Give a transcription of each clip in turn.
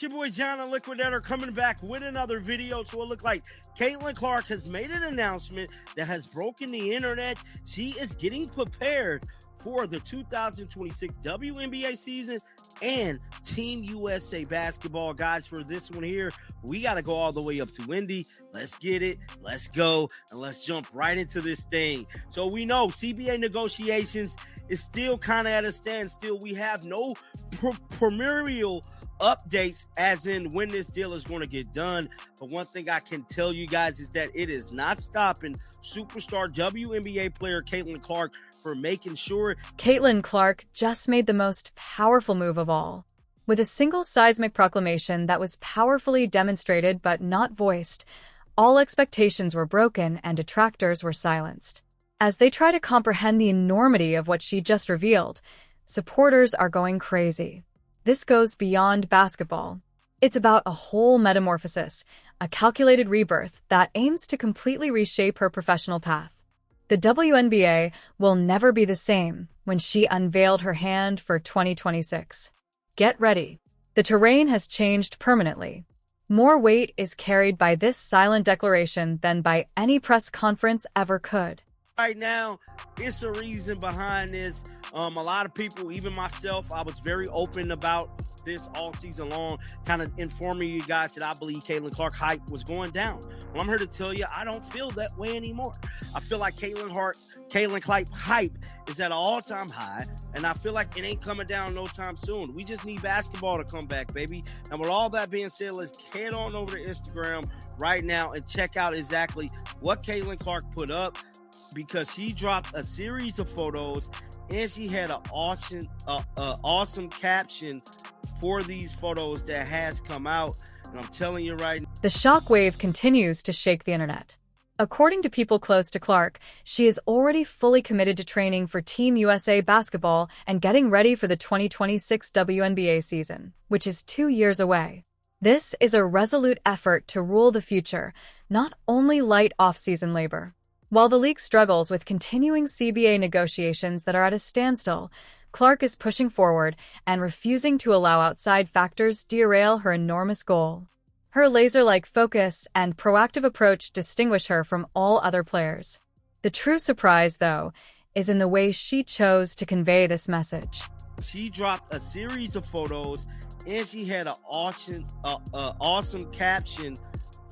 It's your boy John the Liquidator coming back with another video. So it looked like Caitlin Clark has made an announcement that has broken the internet. She is getting prepared for the 2026 WNBA season and Team USA basketball. Guys, for this one here, we got to go all the way up to Indy. Let's get it. Let's go. And let's jump right into this thing. So we know CBA negotiations is still kind of at a standstill. We have no primordial updates as in when this deal is going to get done. But one thing I can tell you guys is that it is not stopping superstar WNBA player Caitlin Clark for making sure. Caitlin Clark just made the most powerful move of all. With a single seismic proclamation that was powerfully demonstrated but not voiced, all expectations were broken and detractors were silenced. As they try to comprehend the enormity of what she just revealed, supporters are going crazy. This goes beyond basketball. It's about a whole metamorphosis, a calculated rebirth that aims to completely reshape her professional path. The WNBA will never be the same when she unveiled her hand for 2026. Get ready. The terrain has changed permanently. More weight is carried by this silent declaration than by any press conference ever could. Right now, it's a reason behind this. A lot of people, even myself, I was very open about this all season long, kind of informing you guys that I believe Caitlin Clark hype was going down. Well, I'm here to tell you, I don't feel that way anymore. I feel like Caitlin Clark hype is at an all-time high, and I feel like it ain't coming down no time soon. We just need basketball to come back, baby. And with all that being said, let's head on over to Instagram right now and check out exactly what Caitlin Clark put up, because she dropped a series of photos and she had an awesome caption for these photos that has come out. And I'm telling you right now, the shockwave continues to shake the internet. According to people close to Clark, she is already fully committed to training for Team USA basketball and getting ready for the 2026 WNBA season, which is 2 years away. This is a resolute effort to rule the future, not only light off-season labor. While the league struggles with continuing CBA negotiations that are at a standstill, Clark is pushing forward and refusing to allow outside factors derail her enormous goal. Her laser-like focus and proactive approach distinguish her from all other players. The true surprise, though, is in the way she chose to convey this message. She dropped a series of photos and she had an awesome caption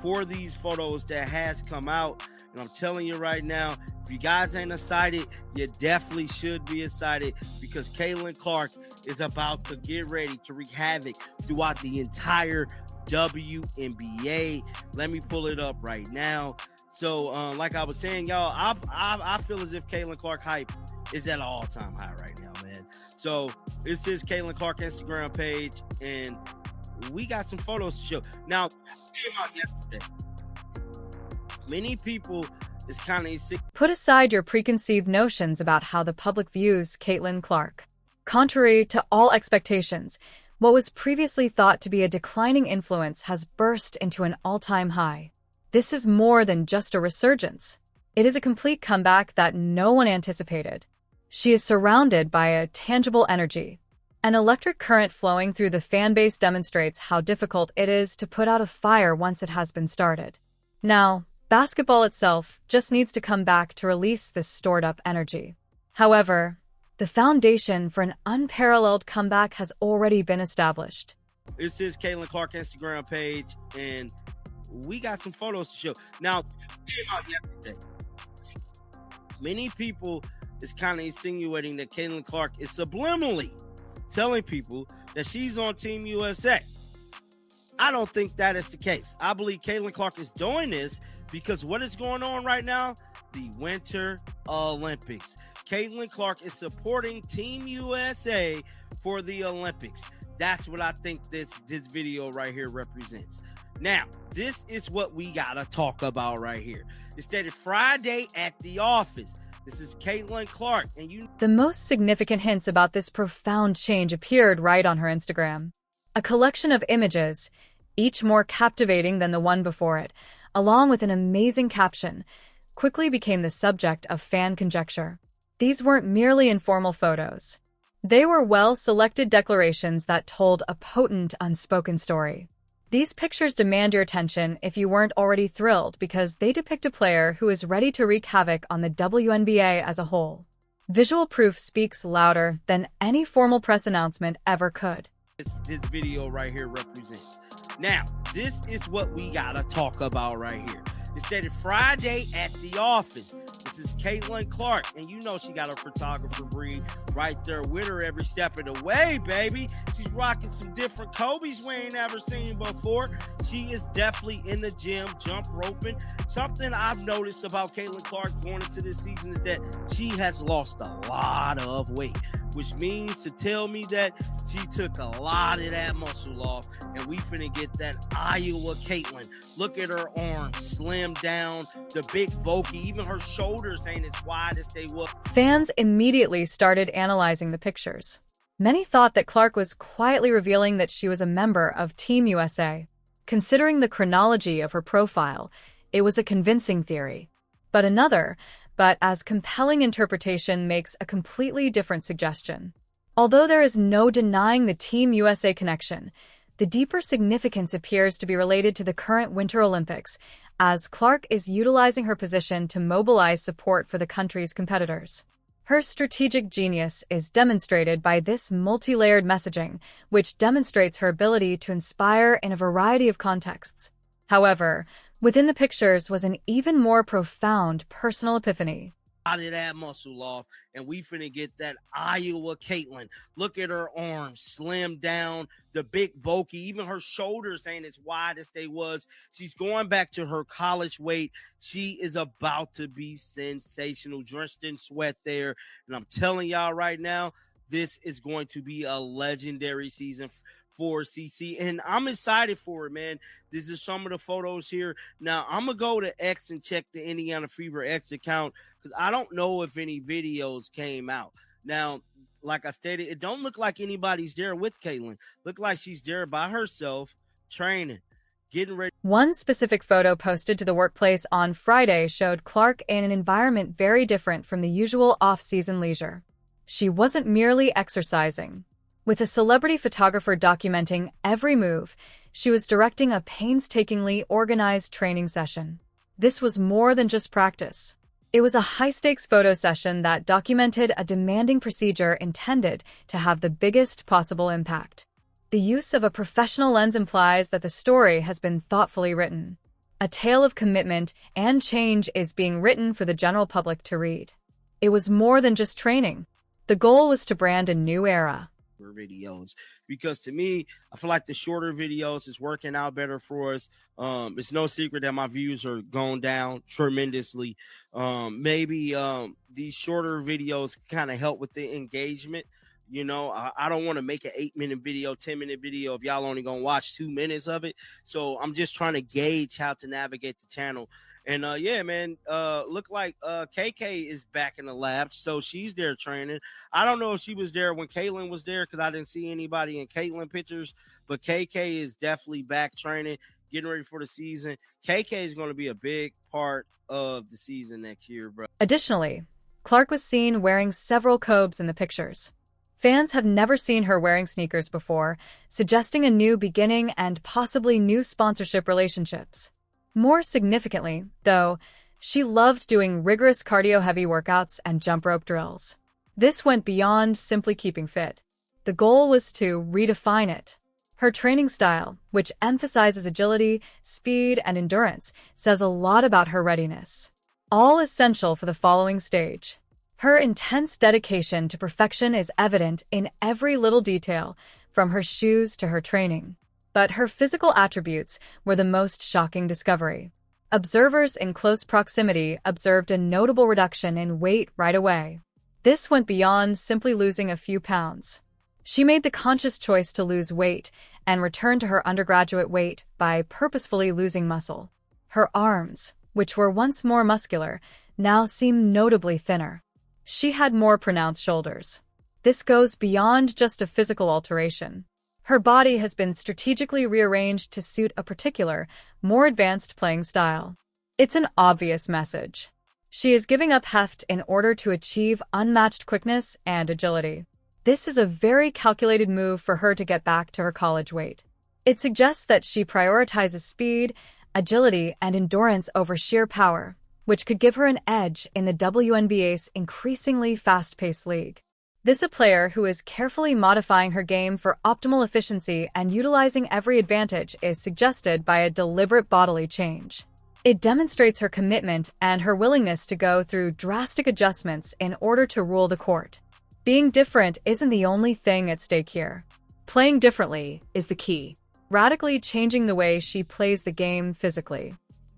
for these photos that has come out. And I'm telling you right now, if you guys ain't excited, you definitely should be excited, because Caitlin Clark is about to get ready to wreak havoc throughout the entire WNBA. Let me pull it up right now. So, like I was saying, y'all, I feel as if Caitlin Clark hype is at an all-time high right now, man. So, this is Caitlin Clark Instagram page, and we got some photos to show. Now, came out yesterday. Many people is kind of sick. Put aside your preconceived notions about how the public views Caitlin Clark. Contrary to all expectations, what was previously thought to be a declining influence has burst into an all-time high. This is more than just a resurgence. It is a complete comeback that no one anticipated. She is surrounded by a tangible energy. An electric current flowing through the fan base demonstrates how difficult it is to put out a fire once it has been started. Now, basketball itself just needs to come back to release this stored-up energy. However, the foundation for an unparalleled comeback has already been established. This is Caitlin Clark Instagram page, and we got some photos to show. Now, came out yesterday. Many people is kind of insinuating that Caitlin Clark is subliminally telling people that she's on Team USA. I don't think that is the case. I believe Caitlin Clark is doing this because what is going on right now? The Winter Olympics. Caitlin Clark is supporting Team USA for the Olympics. That's what I think this video right here represents. Now, this is what we got to talk about right here. It's stated Friday at the office. This is Caitlin Clark. And the most significant hints about this profound change appeared right on her Instagram. A collection of images, each more captivating than the one before it, along with an amazing caption, quickly became the subject of fan conjecture. These weren't merely informal photos. They were well-selected declarations that told a potent, unspoken story. These pictures demand your attention if you weren't already thrilled because they depict a player who is ready to wreak havoc on the WNBA as a whole. Visual proof speaks louder than any formal press announcement ever could. This video right here represents. Now, this is what we gotta talk about right here. It stated Friday at the office. This is Caitlin Clark, and you know she got her photographer Bree right there with her every step of the way, baby. She's rocking some different Kobe's we ain't ever seen before. She is definitely in the gym, jump roping. Something I've noticed about Caitlin Clark going into this season is that she has lost a lot of weight, which means to tell me that she took a lot of that muscle off, and we finna get that Iowa Caitlin. Look at her arms, slim down, the big bulky, even her shoulders ain't as wide as they were. Fans immediately started analyzing the pictures. Many thought that Clark was quietly revealing that she was a member of Team USA. Considering the chronology of her profile, it was a convincing theory. But as compelling interpretation makes a completely different suggestion. Although there is no denying the Team USA connection, the deeper significance appears to be related to the current Winter Olympics, as Clark is utilizing her position to mobilize support for the country's competitors. Her strategic genius is demonstrated by this multi-layered messaging, which demonstrates her ability to inspire in a variety of contexts. However, within the pictures was an even more profound personal epiphany. Out of that muscle off, and we finna get that Iowa Caitlin. Look at her arms, slim down, the big bulky, even her shoulders ain't as wide as they was. She's going back to her college weight. She is about to be sensational, drenched in sweat there, and I'm telling y'all right now, this is going to be a legendary season for CC, and I'm excited for it, man. This is some of the photos here. Now, I'm going to go to X and check the Indiana Fever X account because I don't know if any videos came out. Now, like I stated, it don't look like anybody's there with Caitlin. Look like she's there by herself, training, getting ready. One specific photo posted to the workplace on Friday showed Clark in an environment very different from the usual off-season leisure. She wasn't merely exercising. With a celebrity photographer documenting every move, she was directing a painstakingly organized training session. This was more than just practice. It was a high-stakes photo session that documented a demanding procedure intended to have the biggest possible impact. The use of a professional lens implies that the story has been thoughtfully written. A tale of commitment and change is being written for the general public to read. It was more than just training. The goal was to brand a new era. Videos, because to me, I feel like the shorter videos is working out better for us. It's no secret that my views are going down tremendously. Maybe these shorter videos kind of help with the engagement. You know, I don't want to make an 8-minute video, 10-minute video if y'all only gonna watch 2 minutes of it. So I'm just trying to gauge how to navigate the channel. And yeah, man, look like KK is back in the lab, so she's there training. I don't know if she was there when Caitlin was there because I didn't see anybody in Caitlin pictures, but KK is definitely back training, getting ready for the season. KK is going to be a big part of the season next year, bro. Additionally, Clark was seen wearing several Cobes in the pictures. Fans have never seen her wearing sneakers before, suggesting a new beginning and possibly new sponsorship relationships. More significantly, though, she loved doing rigorous cardio-heavy workouts and jump rope drills. This went beyond simply keeping fit. The goal was to redefine it. Her training style, which emphasizes agility, speed, and endurance, says a lot about her readiness. All essential for the following stage. Her intense dedication to perfection is evident in every little detail, from her shoes to her training. But her physical attributes were the most shocking discovery. Observers in close proximity observed a notable reduction in weight right away. This went beyond simply losing a few pounds. She made the conscious choice to lose weight and return to her undergraduate weight by purposefully losing muscle. Her arms, which were once more muscular, now seemed notably thinner. She had more pronounced shoulders. This goes beyond just a physical alteration. Her body has been strategically rearranged to suit a particular, more advanced playing style. It's an obvious message. She is giving up heft in order to achieve unmatched quickness and agility. This is a very calculated move for her to get back to her college weight. It suggests that she prioritizes speed, agility, and endurance over sheer power, which could give her an edge in the WNBA's increasingly fast-paced league. This is a player who is carefully modifying her game for optimal efficiency and utilizing every advantage is suggested by a deliberate bodily change. It demonstrates her commitment and her willingness to go through drastic adjustments in order to rule the court. Being different isn't the only thing at stake here. Playing differently is the key, radically changing the way she plays the game physically.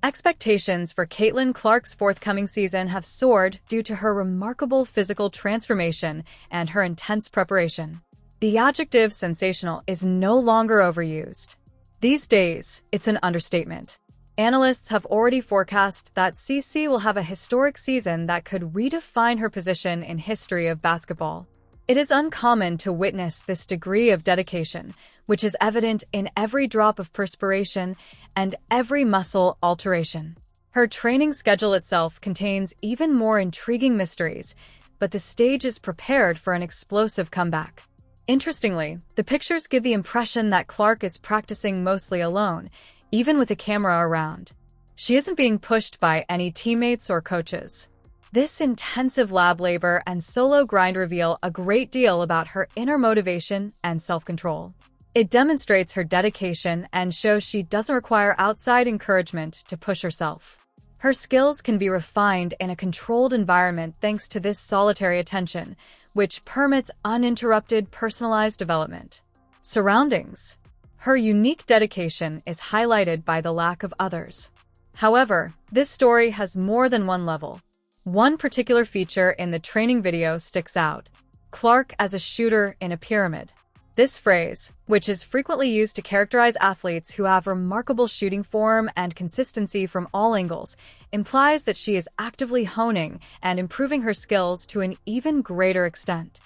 Expectations for Caitlin Clark's forthcoming season have soared due to her remarkable physical transformation and her intense preparation. The adjective sensational is no longer overused. These days, it's an understatement. Analysts have already forecast that CC will have a historic season that could redefine her position in history of basketball. It is uncommon to witness this degree of dedication, which is evident in every drop of perspiration and every muscle alteration. Her training schedule itself contains even more intriguing mysteries, but the stage is prepared for an explosive comeback. Interestingly, the pictures give the impression that Clark is practicing mostly alone, even with a camera around. She isn't being pushed by any teammates or coaches. This intensive lab labor and solo grind reveal a great deal about her inner motivation and self-control. It demonstrates her dedication and shows she doesn't require outside encouragement to push herself. Her skills can be refined in a controlled environment thanks to this solitary attention, which permits uninterrupted personalized development. Surroundings. Her unique dedication is highlighted by the lack of others. However, this story has more than one level. One particular feature in the training video sticks out: Clark as a shooter in a pyramid. This phrase, which is frequently used to characterize athletes who have remarkable shooting form and consistency from all angles, implies that she is actively honing and improving her skills to an even greater extent.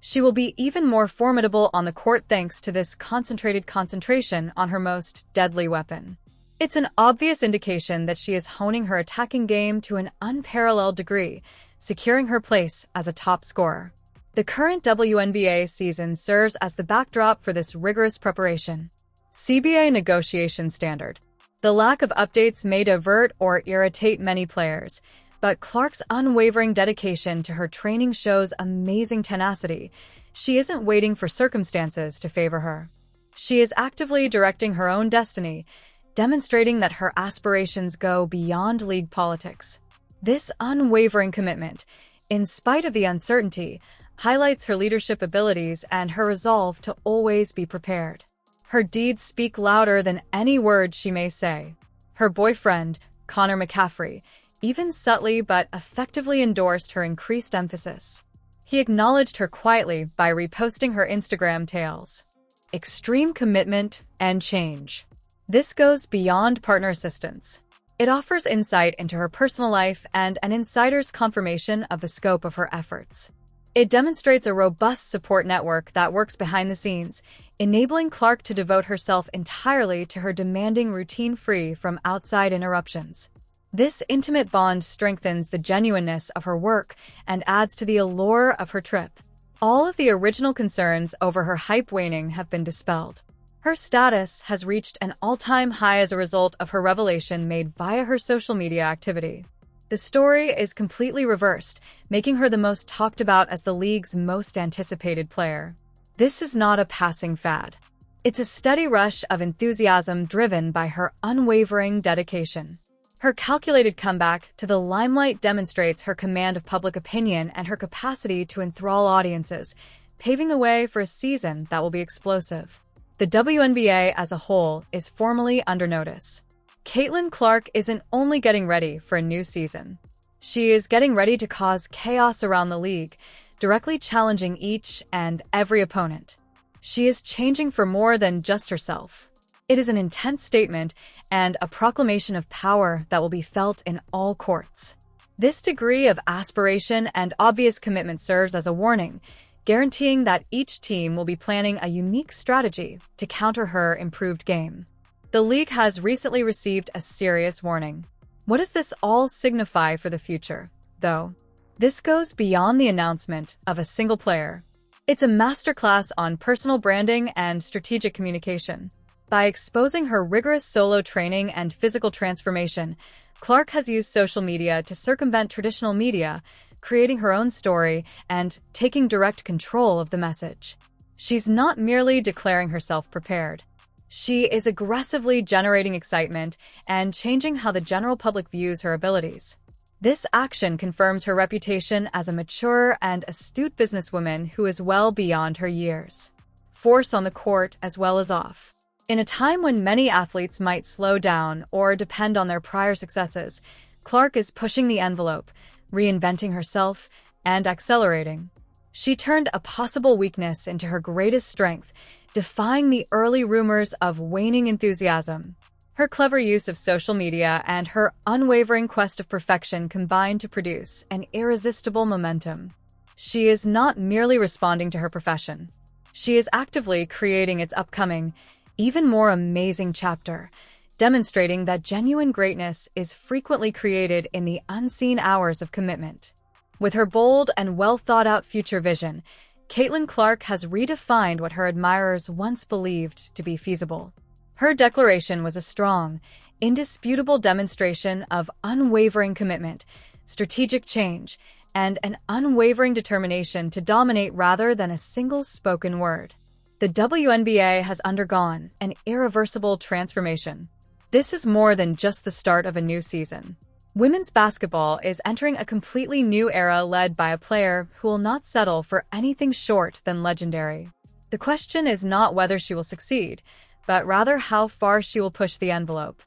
She will be even more formidable on the court thanks to this concentrated concentration on her most deadly weapon. It's an obvious indication that she is honing her attacking game to an unparalleled degree, securing her place as a top scorer. The current WNBA season serves as the backdrop for this rigorous preparation. CBA negotiation standard. The lack of updates may divert or irritate many players, but Clark's unwavering dedication to her training shows amazing tenacity. She isn't waiting for circumstances to favor her. She is actively directing her own destiny, demonstrating that her aspirations go beyond league politics. This unwavering commitment, in spite of the uncertainty, highlights her leadership abilities and her resolve to always be prepared. Her deeds speak louder than any words she may say. Her boyfriend, Connor McCaffrey, even subtly but effectively endorsed her increased emphasis. He acknowledged her quietly by reposting her Instagram tales. Extreme commitment and change. This goes beyond partner assistance. It offers insight into her personal life and an insider's confirmation of the scope of her efforts. It demonstrates a robust support network that works behind the scenes, enabling Clark to devote herself entirely to her demanding routine free from outside interruptions. This intimate bond strengthens the genuineness of her work and adds to the allure of her trip. All of the original concerns over her hype waning have been dispelled. Her status has reached an all-time high as a result of her revelation made via her social media activity. The story is completely reversed, making her the most talked about as the league's most anticipated player. This is not a passing fad. It's a steady rush of enthusiasm driven by her unwavering dedication. Her calculated comeback to the limelight demonstrates her command of public opinion and her capacity to enthrall audiences, paving the way for a season that will be explosive. The WNBA as a whole is formally under notice. Caitlin Clark isn't only getting ready for a new season. She is getting ready to cause chaos around the league, directly challenging each and every opponent. She is changing for more than just herself. It is an intense statement and a proclamation of power that will be felt in all courts. This degree of aspiration and obvious commitment serves as a warning, guaranteeing that each team will be planning a unique strategy to counter her improved game. The league has recently received a serious warning. What does this all signify for the future, though? This goes beyond the announcement of a single player. It's a masterclass on personal branding and strategic communication. By exposing her rigorous solo training and physical transformation, Clark has used social media to circumvent traditional media, creating her own story and taking direct control of the message. She's not merely declaring herself prepared. She is aggressively generating excitement and changing how the general public views her abilities. This action confirms her reputation as a mature and astute businesswoman who is well beyond her years. Force on the court as well as off. In a time when many athletes might slow down or depend on their prior successes, Clark is pushing the envelope, reinventing herself, and accelerating. She turned a possible weakness into her greatest strength, defying the early rumors of waning enthusiasm. Her clever use of social media and her unwavering quest of perfection combined to produce an irresistible momentum. She is not merely responding to her profession. She is actively creating its upcoming, even more amazing chapter, demonstrating that genuine greatness is frequently created in the unseen hours of commitment. With her bold and well-thought-out future vision, Caitlin Clark has redefined what her admirers once believed to be feasible. Her declaration was a strong, indisputable demonstration of unwavering commitment, strategic change, and an unwavering determination to dominate rather than a single spoken word. The WNBA has undergone an irreversible transformation. This is more than just the start of a new season. Women's basketball is entering a completely new era led by a player who will not settle for anything short than legendary. The question is not whether she will succeed, but rather how far she will push the envelope.